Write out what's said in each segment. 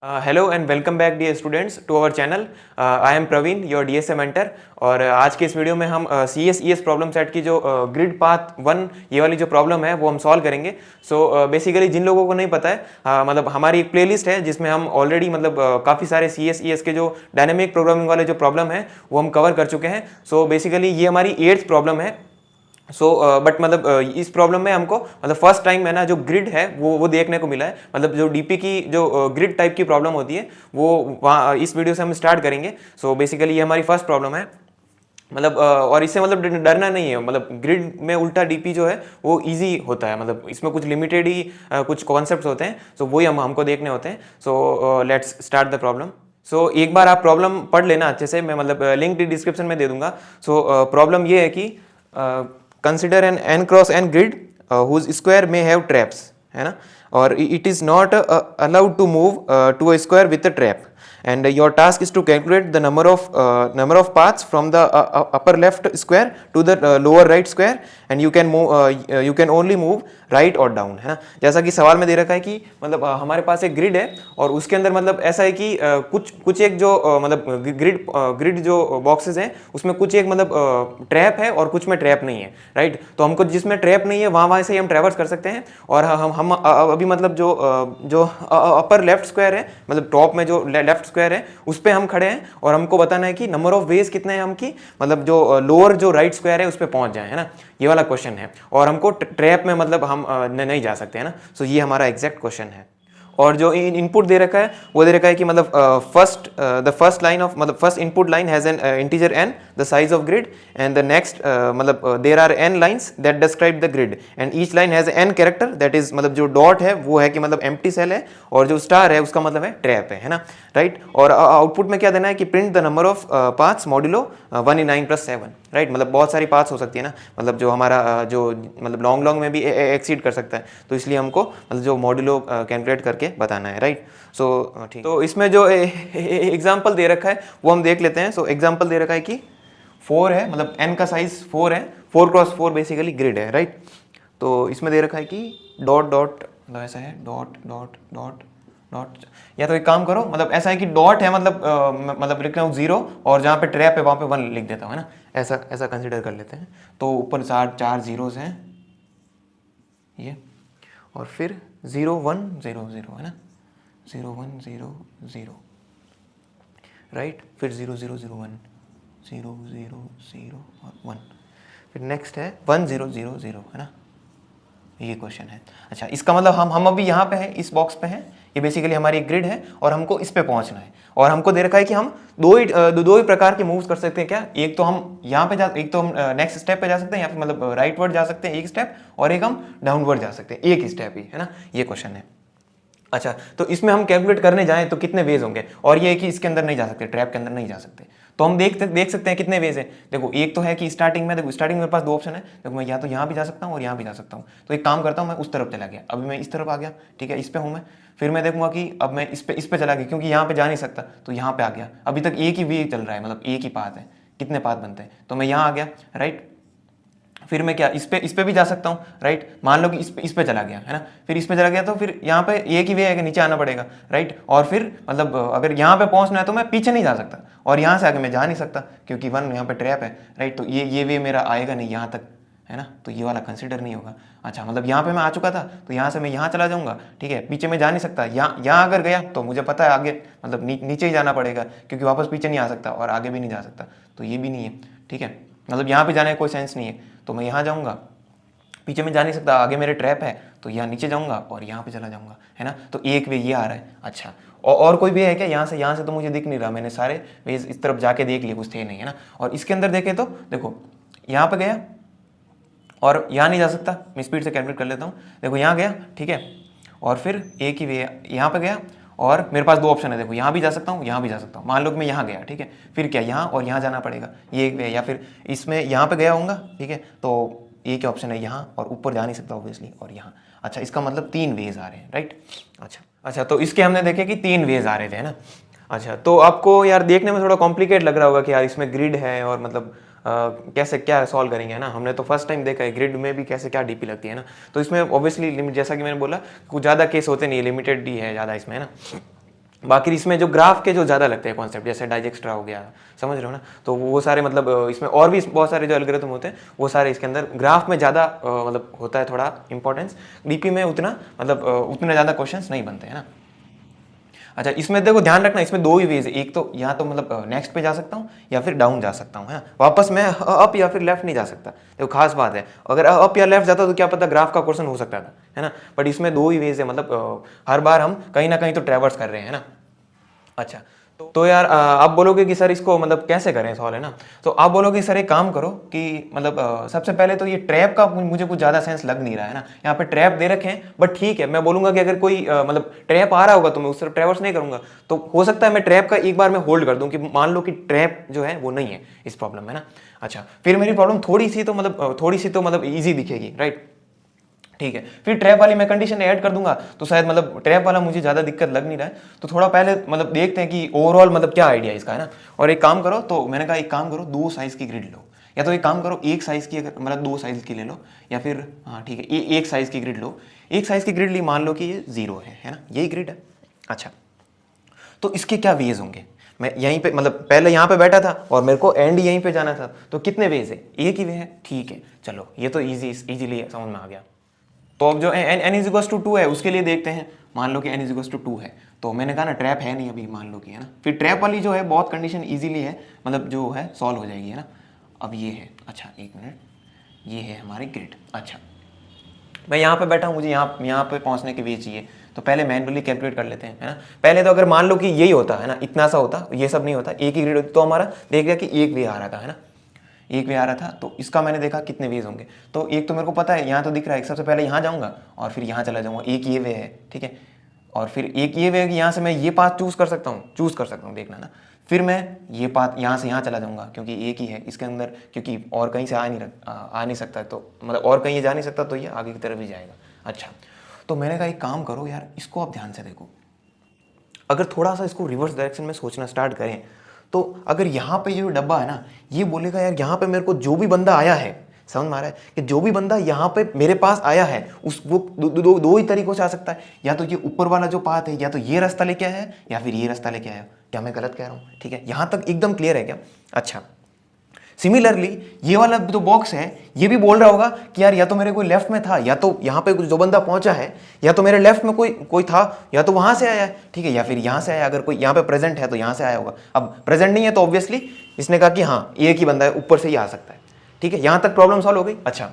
Hello and welcome back dear students to our channel. I am Praveen your DSA mentor. और आज के इस video में हम C S E S problem set की जो ग्रिड पाथ 1 ये वाली जो प्रॉब्लम है वो हम सॉल्व करेंगे। सो बेसिकली जिन लोगों को नहीं पता है मतलब हमारी एक प्लेलिस्ट है जिसमें हम ऑलरेडी मतलब काफ़ी सारे सी एस ई एस के जो डायनेमिक प्रोग्रामिंग वाले जो प्रॉब्लम है वो हम कवर कर चुके हैं। सो बेसिकली ये हमारी 8th प्रॉब्लम है। बट मतलब इस प्रॉब्लम में हमको मतलब फर्स्ट टाइम है ना जो ग्रिड है वो देखने को मिला है। मतलब जो डीपी की जो ग्रिड टाइप की प्रॉब्लम होती है वो वहाँ इस वीडियो से हम स्टार्ट करेंगे। सो बेसिकली ये हमारी फर्स्ट प्रॉब्लम है। मतलब और इससे मतलब डरना नहीं है। मतलब ग्रिड में उल्टा डीपी जो है वो इजी होता है। मतलब इसमें कुछ लिमिटेड ही कुछ कॉन्सेप्ट्स होते हैं। सो वही हमको देखने होते हैं। So let's start the problem. So एक बार आप प्रॉब्लम पढ़ लेना अच्छे से। मैं मतलब लिंक डिस्क्रिप्शन में दे दूंगा। सो प्रॉब्लम ये है कि consider an n cross n grid whose square may have traps, है ना, और it is not allowed to move to a square with a trap, and your task is to calculate the number of paths from the upper left square to the lower right square, and you can only move right और down, है ना। जैसा कि सवाल में दे रखा है कि मतलब हमारे पास एक ग्रिड है और उसके अंदर मतलब ऐसा है कि कुछ एक जो मतलब ग्रिड जो बॉक्सेस हैं उसमें कुछ एक मतलब ट्रैप है और कुछ में ट्रैप नहीं है, राइट। तो हमको जिसमें ट्रैप नहीं है वहाँ से ही हम ट्रैवर्स कर सकते हैं। और हम अभी मतलब जो अपर लेफ्ट स्क्वायर है, मतलब टॉप में जो लेफ्ट स्क्वायर है उस पर हम खड़े हैं और हमको बताना है कि नंबर ऑफ वेज कितने हैं हम की मतलब जो लोअर जो राइट स्क्वायर है उस पर पहुंच जाए, है ना। ये वाला क्वेश्चन है और हमको ट्रैप में मतलब हम नहीं जा सकते, है ना। सो ये हमारा एग्जैक्ट क्वेश्चन है। और जो इनपुट दे रखा है वो दे रखा है कि मतलब फर्स्ट लाइन ऑफ मतलब first input line has an integer n the size of grid, and the next मतलब there are n lines that describe the grid, and each line has n character that is मतलब जो dot है वो है कि मतलब empty cell है और जो स्टार है उसका मतलब है ट्रैप है ना, राइट। और आउटपुट में क्या देना है कि print the number of paths modulo 1 in 9 + 7, right. मतलब बहुत सारी पाथ्स हो सकती है ना, मतलब जो हमारा जो मतलब लॉन्ग में भी एक्सीड कर सकता है, तो इसलिए हमको मतलब जो मॉड्यूलो कैलकुलेट करके बताना है, राइट। सो ठीक, तो इसमें जो एग्जाम्पल दे रखा है वो हम देख लेते हैं। सो एग्जाम्पल दे रखा है कि 4 है, मतलब n का साइज 4 है, 4 × 4 बेसिकली ग्रिड है, राइट। तो इसमें दे रखा है कि डॉट डॉट मतलब ऐसा है डॉट डॉट डॉट डॉट, या तो एक काम करो मतलब ऐसा है कि डॉट है मतलब लिख रहा हूँ 0 और जहाँ पे ट्रैप है वहाँ पे 1 लिख देता हूँ, है ना। ऐसा कंसिडर कर लेते हैं। तो ऊपर चार जीरोस हैं ये, और फिर 0 1 0 0, है ना, 0 1 0 0, राइट। फिर 0 0 0 1 0 0 0 और 1, फिर नेक्स्ट है 1 0 0 0, है ना। ये क्वेश्चन है। अच्छा, इसका मतलब हम अभी यहाँ पे हैं, इस बॉक्स पे हैं। ये बेसिकली हमारी एक ग्रिड है और हमको इस पे पहुंचना है। और हमको दे रखा है कि हम दो ही प्रकार के मूव्स कर सकते हैं। क्या, एक तो हम यहाँ पे एक तो हम नेक्स्ट स्टेप पे जा सकते हैं, या फिर मतलब राइटवर्ड जा सकते हैं एक स्टेप, और एक हम डाउनवर्ड जा सकते हैं एक स्टेप ही, है ना। ये क्वेश्चन है। अच्छा, तो इसमें हम कैलकुलेट करने जाएं तो कितने वेज होंगे, और ये है कि इसके अंदर नहीं जा सकते, ट्रैप के अंदर नहीं जा सकते। तो हम देख सकते हैं कितने वेज है। देखो, एक तो है कि स्टार्टिंग में, देखो स्टार्टिंग में मेरे पास 2 ऑप्शन है। देखो, मैं या तो यहाँ भी जा सकता हूँ और यहाँ भी जा सकता हूँ। तो एक काम करता हूँ, मैं उस तरफ चला गया, अभी मैं इस तरफ आ गया, ठीक है, इस पे हूँ मैं। फिर मैं देखूंगा कि अब मैं इस पे चला गया, क्योंकि यहाँ पे जा नहीं सकता, तो यहाँ पे आ गया। अभी तक एक ही वे चल रहा है, मतलब एक ही पाथ है, कितने पाथ बनते हैं, तो मैं यहाँ आ गया, राइट। फिर मैं क्या इस पे भी जा सकता हूँ, राइट। मान लो कि इस पे चला गया, है ना। फिर इस पे चला गया तो फिर यहाँ पे एक ही वे है कि नीचे आना पड़ेगा, राइट। और फिर मतलब अगर यहाँ पे पहुँचना है तो मैं पीछे नहीं जा सकता, और यहाँ से आगे मैं जा नहीं सकता क्योंकि 1 यहाँ पे ट्रैप है, राइट। तो ये वे मेरा आएगा नहीं यहाँ तक, है ना, तो ये वाला कंसिडर नहीं होगा। अच्छा, मतलब यहाँ पे मैं आ चुका था तो यहाँ से मैं यहाँ चला जाऊँगा, ठीक है, पीछे मैं जा नहीं सकता। यहाँ अगर गया तो मुझे पता है आगे मतलब नीचे ही जाना पड़ेगा, क्योंकि वापस पीछे नहीं आ सकता और आगे भी नहीं जा सकता, तो ये भी नहीं है, ठीक है। मतलब यहाँ पे जाने का कोई सेंस नहीं है, तो मैं यहाँ जाऊँगा, पीछे में जा नहीं सकता, आगे मेरे ट्रैप है, तो यहाँ नीचे जाऊँगा और यहाँ पे चला जाऊँगा, है ना। तो एक वे ये आ रहा है। अच्छा, और कोई वे है क्या यहाँ से तो मुझे दिख नहीं रहा, मैंने सारे वे इस तरफ जाके देख लिए, कुछ थे नहीं, है ना। और इसके अंदर देखें तो देखो, यहाँ पे गया और यहाँ नहीं जा सकता, मैं स्पीड से कैलकुलेट कर लेता हूँ। देखो, यहाँ गया, ठीक है, और फिर एक ही वे यहाँ पे गया, और मेरे पास 2 ऑप्शन है। देखो, यहाँ भी जा सकता हूँ, यहाँ भी जा सकता हूँ। मान लो कि मैं यहाँ गया, ठीक है, फिर क्या यहाँ और यहाँ जाना पड़ेगा, ये एक वे, या फिर इसमें यहाँ पे गया होऊंगा, ठीक है। तो एक ही ऑप्शन है यहाँ, और ऊपर जा नहीं सकता ऑब्वियसली, और यहाँ। अच्छा, इसका मतलब 3 वेज आ रहे हैं, राइट। अच्छा, तो इसके हमने देखे कि 3 वेज आ रहे थे, है ना। अच्छा, तो आपको यार देखने में थोड़ा कॉम्प्लिकेट लग रहा होगा कि यार इसमें ग्रिड है और मतलब कैसे क्या सॉल्व करेंगे, है ना। हमने तो फर्स्ट टाइम देखा है ग्रिड में भी कैसे क्या डीपी लगती है ना। तो इसमें ऑब्वियसली लिमिट, जैसा कि मैंने बोला, कुछ ज़्यादा केस होते नहीं है, लिमिटेड ही है ज़्यादा इसमें, है ना। बाकी इसमें जो ग्राफ के जो ज़्यादा लगते हैं कॉन्सेप्ट, जैसे डाइजेक्स्ट्रा हो गया, समझ रहे हो ना, तो वो सारे मतलब इसमें और भी बहुत सारे जो एल्गोरिथम होते हैं वो सारे इसके अंदर ग्राफ में ज़्यादा मतलब होता है थोड़ा इंपॉर्टेंस, डीपी में उतना मतलब उतने ज़्यादा क्वेश्चंस नहीं बनते हैं ना। अच्छा, इसमें देखो ध्यान रखना, इसमें दो ही वेज है, एक तो यहाँ तो मतलब नेक्स्ट पे जा सकता हूँ या फिर डाउन जा सकता हूँ, है वापस मैं अप या फिर लेफ्ट नहीं जा सकता। देखो खास बात है, अगर अप या लेफ्ट जाता तो क्या पता ग्राफ का क्वेश्चन हो सकता था, है ना, बट इसमें दो ही वेज है, मतलब हर बार हम कहीं ना कहीं तो ट्रेवर्स कर रहे हैं ना। अच्छा, तो यार आप बोलोगे कि सर इसको मतलब कैसे करें सॉल्व, है ना, तो आप बोलोगे सर एक काम करो कि मतलब सबसे पहले तो ये ट्रैप का मुझे कुछ ज़्यादा सेंस लग नहीं रहा है ना, यहाँ पे ट्रैप दे रखे हैं, बट ठीक है, मैं बोलूंगा कि अगर कोई मतलब ट्रैप आ रहा होगा तो मैं उससे ट्रैवर्स नहीं करूंगा, तो हो सकता है मैं ट्रैप का एक बार मैं होल्ड कर दूं कि मान लो कि ट्रैप जो है वो नहीं है इस प्रॉब्लम में ना। अच्छा, फिर मेरी प्रॉब्लम थोड़ी सी तो मतलब ईजी दिखेगी, राइट, ठीक है, फिर ट्रैप वाली मैं कंडीशन ऐड कर दूंगा, तो शायद मतलब ट्रैप वाला मुझे ज़्यादा दिक्कत लग नहीं रहा है, तो थोड़ा पहले मतलब देखते हैं कि ओवरऑल मतलब क्या आइडिया इसका, है ना। और एक काम करो, तो मैंने कहा एक काम करो, दो साइज़ की ग्रिड लो, या तो एक काम करो एक साइज़ की, अगर मतलब दो साइज़ की ले लो, या फिर हाँ ठीक है एक साइज़ की ग्रिड लो, एक साइज़ की ग्रिड ली, मान लो कि ये 0 है ना, यही ग्रिड है। अच्छा, तो इसके क्या वेज होंगे, मैं यहीं पे मतलब पहले यहाँ पे बैठा था और मेरे को एंड यहीं पे जाना था, तो कितने वेज है, एक ही वे है, ठीक है, चलो ये तो इजीली समझ में आ गया। तो अब जो n इज टू 2 है उसके लिए देखते हैं, मान लो कि n इज टू 2 है, तो मैंने कहा ना ट्रैप है नहीं अभी, मान लो कि, है ना, फिर ट्रैप वाली जो है बहुत कंडीशन इजीली है, मतलब जो है सॉल्व हो जाएगी, है ना। अब ये है, अच्छा एक मिनट, ये है हमारी ग्रिड। अच्छा, मैं यहाँ पे बैठा हूँ, मुझे यहाँ पे पहुँचने के वे चाहिए, तो पहले मैनुअली कैलकुलेट कर लेते हैं, है ना। पहले तो अगर मान लो कि यही होता है ना, इतना सा होता, ये सब नहीं होता, एक ही ग्रिड होती, तो हमारा देख लिया कि एक वे आ रहा था, है ना, एक वे आ रहा था, तो इसका मैंने देखा कितने वेज होंगे, तो एक तो मेरे को पता है, यहाँ तो दिख रहा है, सबसे पहले यहाँ जाऊँगा और फिर यहाँ चला जाऊँगा, एक ये वे है, ठीक है, और फिर एक ये वे है कि यहाँ से मैं ये पाथ चूज़ कर सकता हूँ, देखना ना, फिर मैं ये पाथ यहाँ से यहाँ चला जाऊँगा, क्योंकि एक ही है इसके अंदर, क्योंकि और कहीं से आ नहीं सकता, तो मतलब और कहीं जा नहीं सकता, तो ये आगे की तरफ ही जाएगा। अच्छा, तो मैंने कहा एक काम करो यार, इसको आप ध्यान से देखो, अगर थोड़ा सा इसको रिवर्स डायरेक्शन में सोचना स्टार्ट करें, तो अगर यहाँ पे ये जो डब्बा है ना, ये बोलेगा यार यहाँ पे मेरे को जो भी बंदा आया है, समझ में आ रहा है कि जो भी बंदा यहाँ पे मेरे पास आया है उस वो दो ही तरीकों से आ सकता है, या तो ये ऊपर वाला जो पाथ है, या तो ये रास्ता लेके आया है, या फिर ये रास्ता लेके आया। क्या मैं गलत कह रहा हूँ, ठीक है, यहाँ तक एकदम क्लियर है क्या। अच्छा, सिमिलरली ये वाला जो बॉक्स है ये भी बोल रहा होगा कि यार या तो मेरे कोई लेफ्ट में था, या तो यहाँ पे जो बंदा पहुंचा है, या तो मेरे लेफ्ट में कोई था, या तो वहां से आया है, ठीक है, या फिर यहाँ से आया, अगर कोई यहाँ पे प्रेजेंट है तो यहाँ से आया होगा। अब प्रेजेंट नहीं है तो ऑब्वियसली इसने कहा कि हाँ एक ही बंदा है, ऊपर से ही आ सकता है, ठीक है, यहाँ तक प्रॉब्लम सॉल्व हो गई। अच्छा,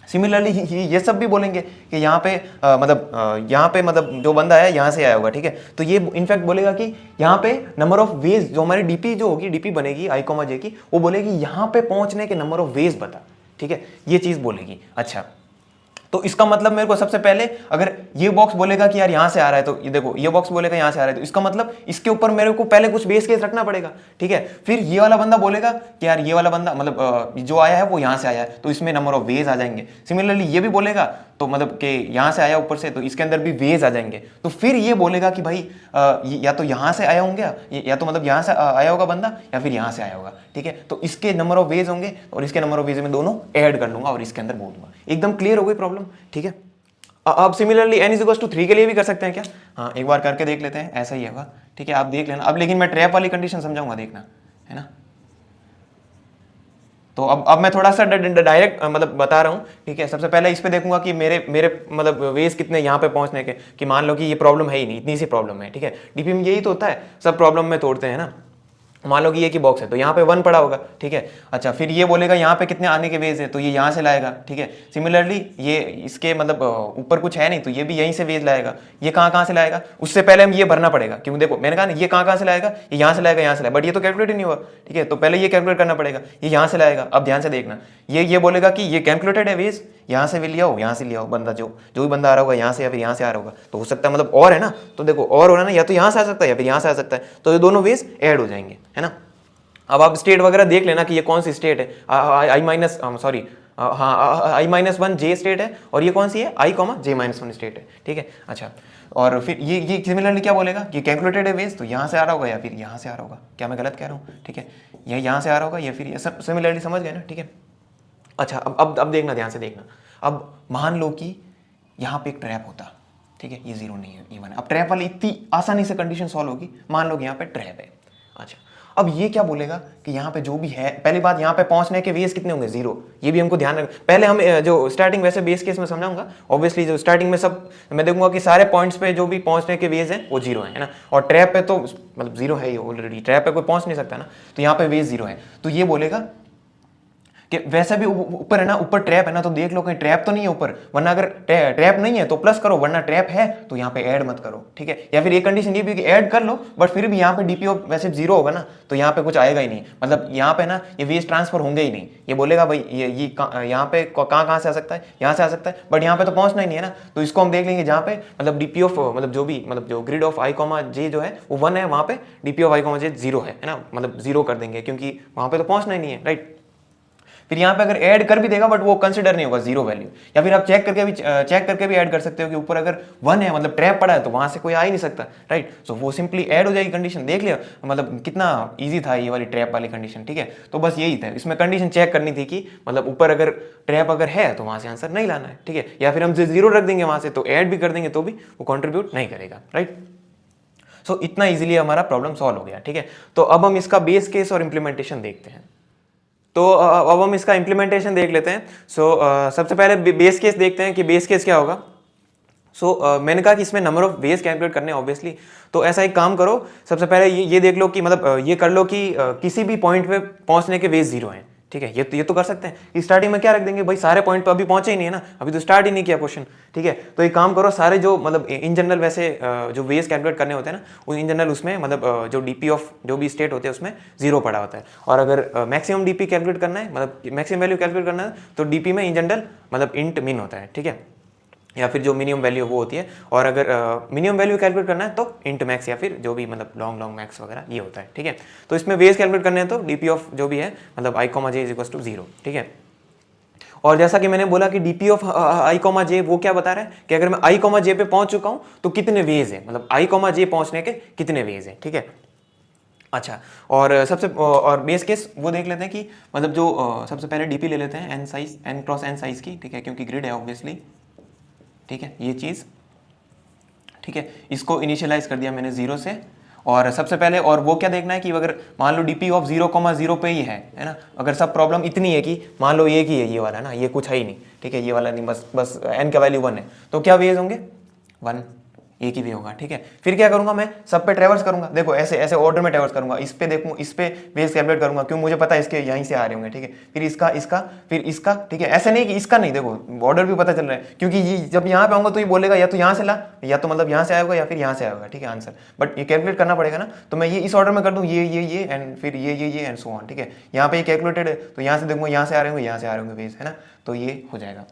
सिमिलरली ये सब भी बोलेंगे कि यहाँ पे यहाँ पे मतलब जो बंदा है यहाँ से आया होगा, ठीक है, तो ये इनफैक्ट बोलेगा कि यहाँ पे नंबर ऑफ वेज, जो हमारी डीपी जो होगी, डीपी बनेगी आई कॉमा जे की, वो बोलेगी यहाँ पे पहुंचने के नंबर ऑफ वेज बता, ठीक है, ये चीज बोलेगी। अच्छा, तो इसका मतलब मेरे को सबसे पहले अगर ये बॉक्स बोलेगा कि यार यहाँ से आ रहा है, तो ये देखो ये बॉक्स बोलेगा यहाँ से आ रहा है, तो इसका मतलब इसके ऊपर मेरे को पहले कुछ बेस केस रखना पड़ेगा, ठीक है। फिर ये वाला बंदा बोलेगा कि यार ये वाला बंदा मतलब जो आया है वो यहाँ से आया है, तो इसमें नंबर ऑफ वेज आ जाएंगे। सिमिलरली ये भी बोलेगा तो मतलब कि यहाँ से आया ऊपर से, तो इसके अंदर भी वेज आ जाएंगे। तो फिर ये बोलेगा कि भाई या तो यहाँ से आया होंगे, या तो मतलब यहाँ से आया होगा बंदा, या फिर यहाँ से आया होगा, ठीक है, तो इसके नंबर ऑफ वेज होंगे और इसके नंबर ऑफ वेज में दोनों ऐड कर लूंगा और इसके अंदर बोल दूंगा। एकदम क्लियर हो गई प्रॉब्लम, ठीक है। अब सिमिलरली n इज टू 3 के लिए भी कर सकते हैं क्या, हाँ एक बार करके देख लेते हैं, ऐसा ही होगा, ठीक है, आप देख लेना। अब लेकिन मैं ट्रैप वाली कंडीशन समझाऊंगा, देखना, है ना। तो अब मैं थोड़ा सा डायरेक्ट मतलब बता रहा हूँ, ठीक है। सबसे पहले इस पे देखूंगा कि मेरे मतलब वेज कितने यहाँ पे पहुंचने के, कि मान लो कि ये प्रॉब्लम है ही नहीं, इतनी सी प्रॉब्लम है, ठीक है। डीपी में यही तो होता है, सब प्रॉब्लम में तोड़ते हैं ना। मान लो कि ये की बॉक्स है तो यहाँ पे 1 पड़ा होगा, ठीक है। अच्छा, फिर ये बोलेगा यहाँ पे कितने आने के वेज है, तो ये यहाँ से लाएगा, ठीक है। सिमिलरली ये इसके मतलब ऊपर कुछ है नहीं, तो ये भी यहीं से वेज लाएगा। ये कहाँ से लाएगा, उससे पहले हम ये भरना पड़ेगा, क्योंकि देखो मैंने कहा ना ये कहाँ से लाएगा, ये यहाँ से लाएगा, यहाँ से लाएगा, बट ये तो कैलकुलेट ही नहीं हुआ, ठीक है, तो पहले ये कैलकुलेट करना पड़ेगा, ये यहाँ से लाएगा। अब ध्यान से देखना, ये बोलेगा कि ये कैलकुलेटेड है वेज, यहाँ से भी लिया हो, यहाँ से लिया हो, बंदा जो भी बंदा आ रहा होगा यहाँ से या फिर यहाँ से आ रहा होगा, तो हो सकता है मतलब और है ना, तो देखो और हो रहा है ना, या तो यहाँ से आ सकता है या फिर यहाँ से आ सकता है, तो ये दोनों वेज ऐड हो जाएंगे, है ना। अब आप स्टेट वगैरह देख लेना कि ये कौन सी स्टेट है, आई माइनस सॉरी हाँ i-1 जे स्टेट है, और ये कौन सी है i,j-1 स्टेट है, ठीक है। अच्छा, और फिर ये सिमिलरली क्या बोलेगा, ये कैलकुलेटेड है वेज, तो यहाँ से आ रहा होगा या फिर यहाँ से आ रहा होगा। क्या मैं गलत कह रहा हूँ, ठीक है, ये यहाँ से आ रहा होगा या फिर ये सब सिमिलरली समझ गए ना, ठीक है। अच्छा, अब देखना, ध्यान से देखना। अब मान लो कि यहाँ पे एक ट्रैप होता, ठीक है, ये 0 नहीं है, ये 1 है। अब ट्रैप वाली इतनी आसानी से कंडीशन सॉल्व होगी, मान लो कि यहाँ पे ट्रैप है। अच्छा, अब ये क्या बोलेगा कि यहाँ पे जो भी है, पहली बात यहाँ पे पहुंचने के वेज कितने होंगे, 0। ये भी हमको ध्यान रख, पहले हम जो स्टार्टिंग वैसे बेस केस में समझाऊंगा, ऑब्वियसली जो स्टार्टिंग में सब मैं देखूंगा कि सारे पॉइंट्स पे जो भी पहुंचने के वेज है वो 0 है ना, और ट्रैप पे तो मतलब 0 है ही ऑलरेडी, ट्रैप पे कोई पहुंच नहीं सकता ना, तो यहाँ पे वेज 0 है। तो ये बोलेगा कि वैसे भी ऊपर है ना, ऊपर ट्रैप है ना, तो देख लो कहीं ट्रैप तो नहीं है ऊपर, वरना अगर ट्रैप नहीं है तो प्लस करो, वरना ट्रैप है तो यहाँ पे ऐड मत करो, ठीक है। या फिर ये कंडीशन ये भी कि ऐड कर लो, बट फिर भी यहाँ पे डीपीओ वैसे 0 होगा ना, तो यहाँ पे कुछ आएगा ही नहीं, मतलब यहाँ पे ना ये वेज ट्रांसफर होंगे ही नहीं। ये बोलेगा भाई ये यहाँ पे कहाँ से आ सकता है, यहाँ से आ सकता है, बट यहाँ पे तो पहुंचना ही नहीं है ना, तो इसको हम देख लेंगे जहाँ पे मतलब डीपीओ मतलब जो भी मतलब जो ग्रिड ऑफ आई कॉमा जे जो है वो 1 है, वहाँ पे डीपीओ ऑफ आई कॉमा जे 0 है ना, मतलब 0 कर देंगे क्योंकि वहाँ पे तो पहुंचना ही नहीं है, राइट। फिर यहाँ पे अगर ऐड कर भी देगा बट वो कंसिडर नहीं होगा 0 वैल्यू, या फिर आप चेक करके भी ऐड कर सकते हो कि ऊपर अगर 1 है मतलब ट्रैप पड़ा है तो वहां से कोई आ ही नहीं सकता, राइट। सो वो सिंपली ऐड हो जाएगी कंडीशन। देख लिया मतलब कितना इजी था ये वाली ट्रैप वाली कंडीशन, ठीक है। तो बस यही था, इसमें कंडीशन चेक करनी थी कि मतलब ऊपर अगर ट्रैप अगर है तो वहां से आंसर नहीं लाना है, ठीक है। या फिर हम 0 रख देंगे वहां से, तो ऐड भी कर देंगे तो भी वो कॉन्ट्रीब्यूट नहीं करेगा, राइट। सो इतना इजीली हमारा प्रॉब्लम सॉल्व हो गया, ठीक है। तो अब हम इसका बेस केस और इम्प्लीमेंटेशन देखते हैं। तो अब हम इसका इम्प्लीमेंटेशन देख लेते हैं। सबसे पहले बेस केस देखते हैं कि बेस केस क्या होगा। मैंने कहा कि इसमें नंबर ऑफ वेज कैलकुलेट करने हैं ऑब्वियसली। तो ऐसा एक काम करो, सबसे पहले ये देख लो कि मतलब ये कर लो कि किसी भी पॉइंट पे पहुंचने के वेज 0 हैं, ठीक है। ये तो कर सकते हैं। स्टार्टिंग में क्या रख देंगे भाई, सारे पॉइंट पे अभी पहुंचे ही नहीं है ना, अभी तो स्टार्ट ही नहीं किया क्वेश्चन, ठीक है। तो एक काम करो, सारे जो मतलब इन जनरल वैसे जो वेज कैलकुलेट करने होते हैं ना, वो इन जनरल उसमें मतलब जो डीपी ऑफ जो भी स्टेट होते हैं उसमें 0 पड़ा होता है। और अगर मैक्सिमम डीपी कैलकुलेट करना है, मतलब मैक्सिमम वैल्यू कैलकुलेट करना है, तो डीपी में इन जनरल मतलब इंट मिन होता है, ठीक है, या फिर जो मिनिमम वैल्यू वो होती है। और अगर मिनिमम वैल्यू कैलकुलेट करना है तो इंट मैक्स या फिर जो भी मतलब लॉन्ग मैक्स वगैरह ये होता है, ठीक है। तो इसमें वेज कैलकुलेट करने हैं तो डीपी ऑफ जो भी है मतलब I comma J is equal to 0, ठीक है। और जैसा कि मैंने बोला कि DP of I comma J वो क्या बता रहा है कि अगर मैं आई कॉमा जे पे पहुंच चुका हूं तो कितने वेज है, मतलब आई कॉमा जे पहुंचने के कितने वेज है, ठीक है। अच्छा, और बेस केस वो देख लेते हैं कि मतलब जो सबसे पहले डीपी ले लेते हैं n क्रॉस n साइज की, ठीक है, क्योंकि ग्रिड है ऑब्वियसली, ठीक है, ये चीज़, ठीक है। इसको इनिशियलाइज कर दिया मैंने 0 से। और सबसे पहले और वो क्या देखना है कि अगर मान लो डीपी ऑफ 0,0 पे ही है ना, अगर सब प्रॉब्लम इतनी है कि मान लो एक ही है ये वाला ना, ये कुछ है ही नहीं, ठीक है, ये वाला नहीं, बस n का वैल्यू 1 है, तो क्या वेज होंगे 1, एक ही वे होगा, ठीक है। फिर क्या करूंगा, मैं सब पे ट्रेवर्स करूंगा, देखो ऐसे ऐसे ऑर्डर में ट्रेवर्स करूंगा, इस पे देखूं, इस पे वेज कैलकुलेट करूंगा, क्यों, मुझे पता है इसके यहीं से आ रहे होंगे, ठीक है। फिर इसका फिर इसका, ठीक है, ऐसे नहीं कि इसका नहीं, देखो ऑर्डर भी पता चल रहा है, क्योंकि ये जब यहाँ पे आऊंगा तो ये बोलेगा या तो यहाँ से ला, या तो मतलब यहाँ से आएगा या फिर यहाँ से आएगा, ठीक है, आंसर। बट ये कैलकुलेट करना पड़ेगा ना, तो मैं ये इस ऑर्डर में कर दूँ, ये एंड फिर ये एंड सो ऑन, ठीक है। यहाँ पे ये कैलकुलेटेड है तो यहाँ से देखूंगा यहाँ से आ रहे होंगे, यहाँ से आ रहे होंगे वेज, है ना, तो ये हो जाएगा।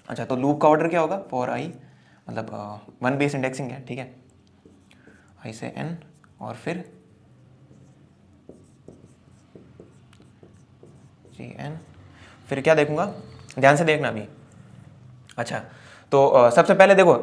अच्छा, तो लूप का ऑर्डर क्या होगा, फॉर आई मतलब 1 बेस इंडेक्सिंग है, ठीक है, आई से n और फिर gn, फिर क्या देखूंगा, ध्यान से देखना अभी। अच्छा, तो सबसे पहले देखो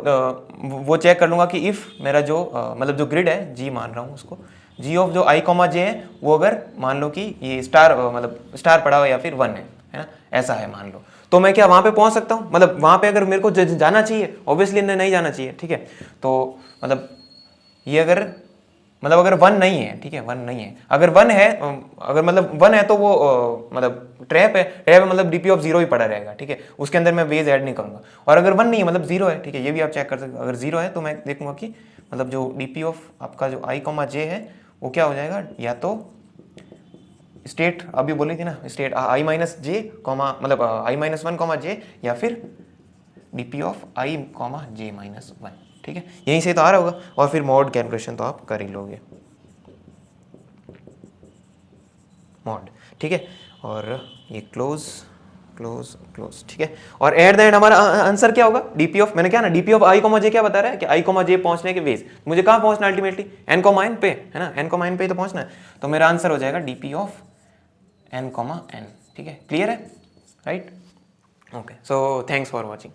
वो चेक कर लूंगा कि इफ मेरा जो मतलब जो ग्रिड है g मान रहा हूँ उसको, g ऑफ जो i कॉमा जे है वो अगर मान लो कि ये स्टार मतलब स्टार पड़ा हो या फिर 1 है ना, ऐसा है मान लो, तो मैं क्या वहां पे पहुंच सकता हूँ, मतलब वहां पे अगर मेरे को जाना चाहिए, ऑब्वियसली नहीं जाना चाहिए, ठीक है। तो मतलब ये अगर 1 नहीं है, ठीक है, 1 नहीं है, अगर 1 है, अगर मतलब 1 है तो वो मतलब ट्रैप है मतलब डीपी ऑफ 0 ही पड़ा रहेगा, ठीक है, उसके अंदर मैं वेज ऐड नहीं करूंगा। और अगर 1 नहीं है मतलब 0 है, ठीक है, ये भी आप चेक कर सकते हो, अगर 0 है तो मैं देखूंगा कि मतलब जो डीपी ऑफ आपका जो आई कॉमा जे है वो क्या हो जाएगा, या तो स्टेट अभी बोली थी ना, स्टेट आई माइनस जे कॉमा मतलब आई माइनस 1 कॉमा जे, या फिर DP of I comma J minus 1, ठीक है, यहीं से तो आ रहा होगा। और फिर मॉड कैलकुलेशन तो आप कर ही लोगे, मॉड, ठीक है, और ये क्लोज, ठीक है। और एट द एंड हमारा आंसर क्या होगा, डीपी ऑफ, मैंने क्या ना डीपी ऑफ आई कॉमा जे क्या बता रहा है कि आई कॉमा जे पहुंचने के वेज, मुझे कहाँ पहुंचना अल्टीमेटली n कॉमा n पे, है ना, n कॉमा n पे तो पहुंचना है, तो मेरा आंसर हो जाएगा DP of n comma n, ठीक है, क्लियर है, right. Okay, so thanks for watching.